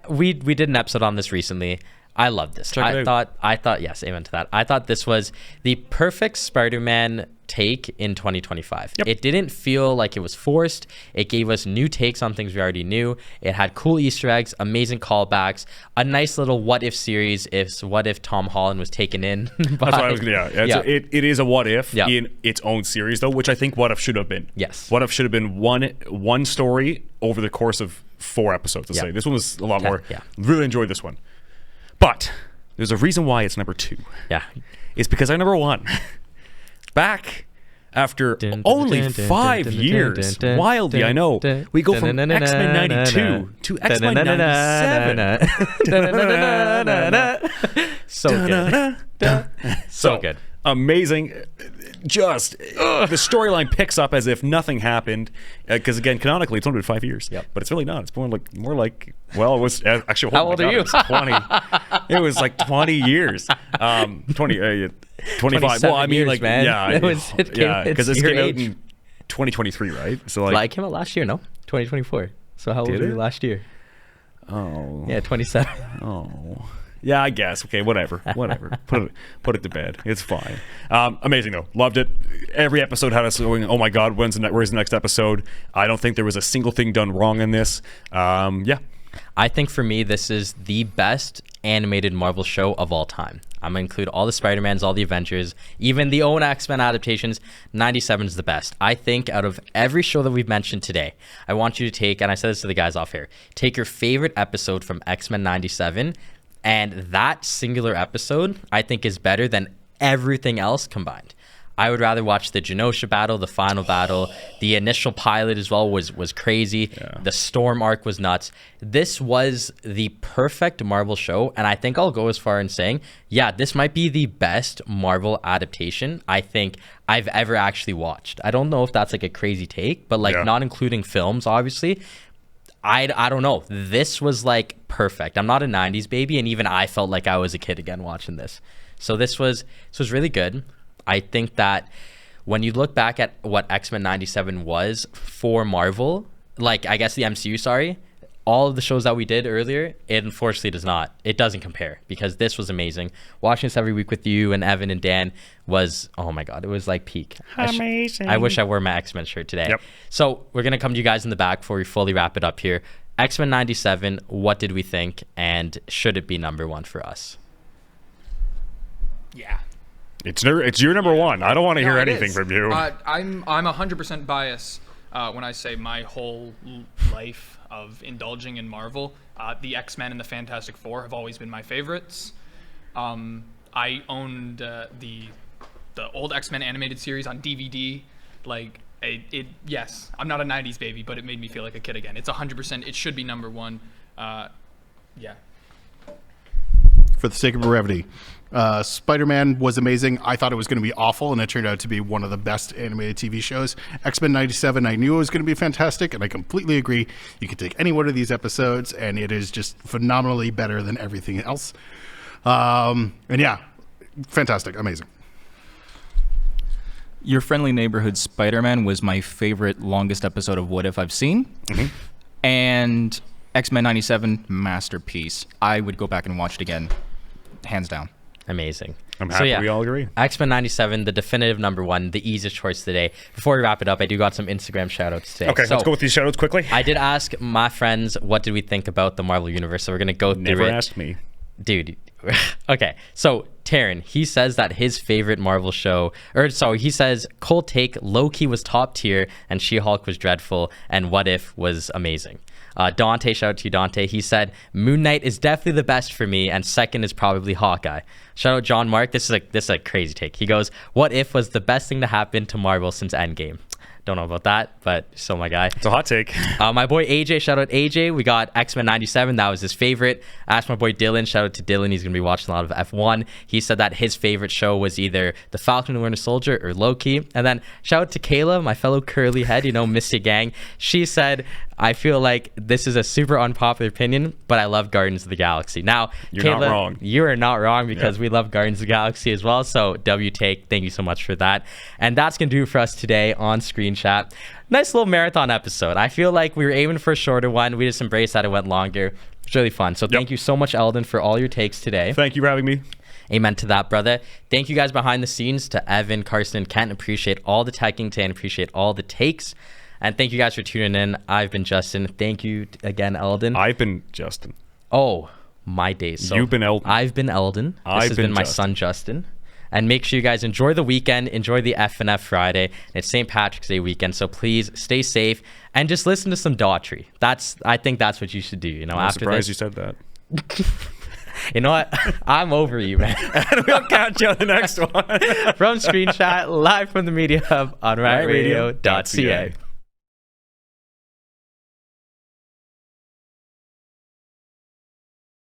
We did an episode on this recently. I loved this. I thought yes, amen to that. I thought this was the perfect Spider-Man take in 2025. Yep. It didn't feel like it was forced. It gave us new takes on things we already knew. It had cool Easter eggs, amazing callbacks, a nice little what if series. What if Tom Holland was taken in? That's what I was gonna. It is a what if in its own series though, which I think what if should have been. Yes. What if should have been one story over the course of 4 episodes. Let's say this one was a lot more. Yeah. Really enjoyed this one, but there's a reason why it's number 2. Yeah, it's because number 1. Back after only 5 years, wildly, I know, we go from X-Men 92 to X-Men 97. So good. So good. Amazing. Just the storyline picks up as if nothing happened, because again, canonically it's only been 5 years. Yep. But it's really not. It's more like well, it was actually. How old are you? It was 20. It was like 20 years. 25. Well, I mean, years, like, man. yeah, because this came out age. in 2023, right? So like, well, it came out last year, no? 2024. So how old were you last year? Oh. Yeah, 27. Oh. Yeah, I guess. Okay, whatever. Put it to bed. It's fine. Amazing though. Loved it. Every episode had us going, oh my God, where's the next episode? I don't think there was a single thing done wrong in this. Yeah. I think for me, this is the best animated Marvel show of all time. I'm going to include all the Spider-Mans, all the Avengers, even the own X-Men adaptations. 97 is the best. I think out of every show that we've mentioned today, I want you to take, and I said this to the guys off here, take your favorite episode from X-Men 97, and that singular episode, I think, is better than everything else combined. I would rather watch the Genosha battle, the final battle. The initial pilot as well was crazy. Yeah. The Storm arc was nuts. This was the perfect Marvel show, and I think I'll go as far in saying, yeah, this might be the best Marvel adaptation I think I've ever actually watched. I don't know if that's like a crazy take, but like not including films, obviously. I don't know. This was like perfect. I'm not a 90s baby, and even I felt like I was a kid again watching this. So this was really good. I think that when you look back at what X-Men 97 was for Marvel, like I guess the MCU, all of the shows that we did earlier, it unfortunately does not. It doesn't compare, because this was amazing. Watching this every week with you and Evan and Dan was, oh my God, it was like peak. Amazing. I wish I wore my X-Men shirt today. Yep. So we're going to come to you guys in the back before we fully wrap it up here. X-Men 97, what did we think? And should it be number one for us? Yeah. It's your number one. I don't want to hear No, it anything is. from you. I'm 100% biased when I say my whole life of indulging in Marvel. The X-Men and the Fantastic Four have always been my favorites. I owned the old X-Men animated series on DVD. Like yes, I'm not a 90s baby, but it made me feel like a kid again. It's 100%. It should be number one. Yeah. For the sake of brevity, Spider-Man was amazing. I thought it was going to be awful, and it turned out to be one of the best animated TV shows. X-Men 97, I knew it was going to be fantastic, and I completely agree. You can take any one of these episodes, and it is just phenomenally better than everything else. And yeah, fantastic, amazing. Your Friendly Neighborhood Spider-Man was my favorite longest episode of What If I've seen. And X-Men 97, masterpiece. I would go back and watch it again, hands down. Amazing. I'm happy we all agree. X-Men 97, the definitive number one, the easiest choice today. Before we wrap it up, I do got some Instagram shout-outs today. Okay, let's go with these shout-outs quickly. I did ask my friends, what did we think about the Marvel Universe? So we're going to go through it. Never asked me. Dude. Okay, so Taryn, he says that his favorite Marvel show, he says cold take, Loki was top tier and She-Hulk was dreadful and What If was amazing. Dante, shout out to you, Dante. He said Moon Knight is definitely the best for me, and second is probably Hawkeye. Shout out John Mark. This is a crazy take. He goes, What If was the best thing to happen to Marvel since Endgame. Don't know about that, but still my guy. It's a hot take. My boy AJ, shout out AJ. We got X-Men 97. That was his favorite. Asked my boy Dylan. Shout out to Dylan. He's going to be watching a lot of F1. He said that his favorite show was either The Falcon and the Winter Soldier or Loki. And then shout out to Kayla, my fellow curly head, Missy Gang. She said, I feel like this is a super unpopular opinion, but I love Guardians of the Galaxy. Now, You're Kayla, not wrong. You are not wrong, because we love Guardians of the Galaxy as well. So W take, thank you so much for that. And that's going to do it for us today on Screen Chat. Nice little marathon episode. I feel like we were aiming for a shorter one. We just embraced that it went longer. It's really fun. So thank you so much, Eldin, for all your takes today. Thank you for having me. Amen to that, brother. Thank you guys behind the scenes, to Evan, Carson, and Kent. Appreciate all the teching today and appreciate all the takes. And thank you guys for tuning in. I've been Justin. Thank you again, Eldin. I've been Justin. Oh, my days. So You've been Eldin. I've been Eldin. This has been my son, Justin. And make sure you guys enjoy the weekend. Enjoy the F&F Friday. And it's St. Patrick's Day weekend. So please stay safe and just listen to some Daughtry. I think that's what you should do. I'm after surprised this. you said that. You know what? I'm over you, man. And we'll catch you on the next one. From Screen Chat, live from the Media Hub on rightradio.ca.